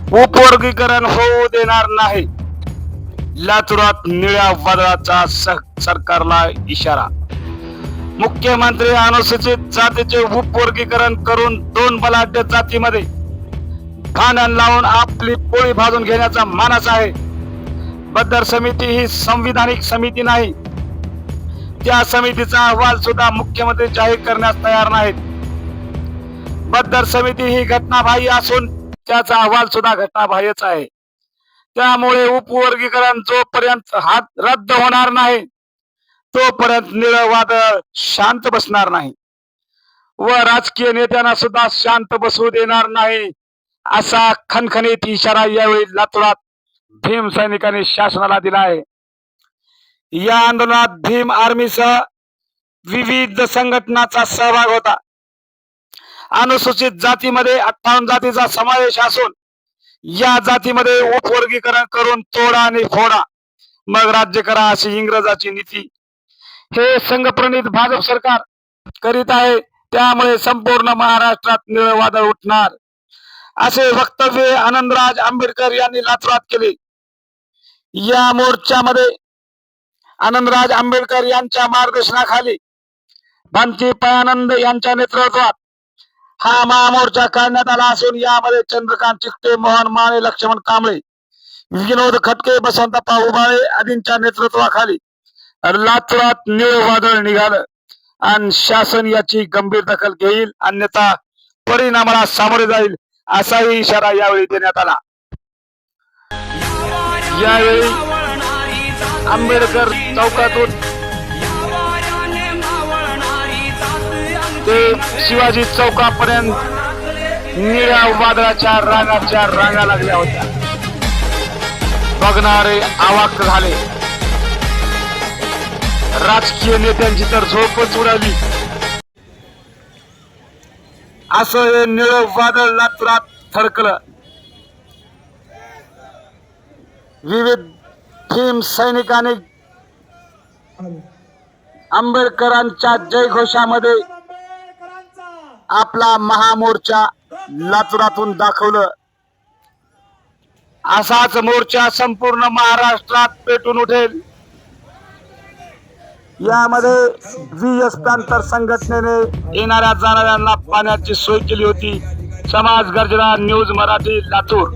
उपवर्गीकरण होऊ देणार नाही. लातूरात निळ्या वादळाचा सरकारला इशारा. मुख्यमंत्री अनुसूचित जातीचे उपवर्गीकरण करून 2 बलाढ्य जातीमध्ये भांडण लावून आपली पोळी भाजून घेण्याचा मानस आहे. बद्दर समिती ही संविधानिक समिती नाही. त्या समितीचा अहवाल सुद्धा मुख्यमंत्री जाहीर करण्यास तयार नाहीत. बद्दर समिती ही घटनाबाह्य असून त्याचा अहवाल सुद्धा घटनाबाह्यच आहे. त्यामुळे उपवर्गीकरण जोपर्यंत रद्द होणार नाही तोपर्यंत निळं वादळ शांत बसणार नाही व राजकीय नेत्यांना सुद्धा शांत बसू देणार नाही, असा खणखणीत इशारा यावेळी लातूरात भीम सैनिकांनी शासनाला दिला आहे. या आंदोलनात भीम आर्मीसह विविध संघटनांचा सहभाग होता. अनुसूचित जातीमध्ये 58 जातीचा समावेश असून या जातीमध्ये उपवर्गीकरण करून तोडा आणि फोडा मग राज्य करा अशी इंग्रजाची नीती हे संघप्रणित भाजप सरकार करीत आहे. त्यामुळे संपूर्ण महाराष्ट्रात निळं वादळ उठणार असे वक्तव्य आनंदराज आंबेडकर यांनी लातूरात केले. या मोर्चामध्ये आनंदराज आंबेडकर यांच्या मार्गदर्शनाखाली भांती पयानंद यांच्या नेतृत्वात हा महामोर्चा काढण्यात आला असून यामध्ये चंद्रकांत चिकटे, मोहन माने, लक्ष्मण कांबळे, विनोद खटके, बसवंतप्पा उबाळे आदींच्या नेतृत्वाखाली लातूरात निळं वादळ निघालं आणि शासन याची गंभीर दखल घेईल, अन्यथा परिणामाला सामोरे जाईल असाही इशारा यावेळी देण्यात आला. यावेळी आंबेडकर चौकातून ते शिवाजी चौकापर्यंत निळ्या वादळाच्या रांगा लागल्या होत्या. बघणारे अवाक झाले. राजकीय नेत्यांची तर झोपच उडाली. असं हे निळं वादळ लातूरात थडकलं. विविध भीम सैनिकांनी आंबेडकरांच्या जयघोषामध्ये आपला महामोर्चा लातूरातून दाखवलं. असाच मोर्चा संपूर्ण महाराष्ट्रात पेटून उठेल. यामध्ये वीएस प्रांतर संघटनेने येणाऱ्या जाणाऱ्यांना पाण्याची सोय केली होती. समाज गर्जना, न्यूज मराठी, लातूर.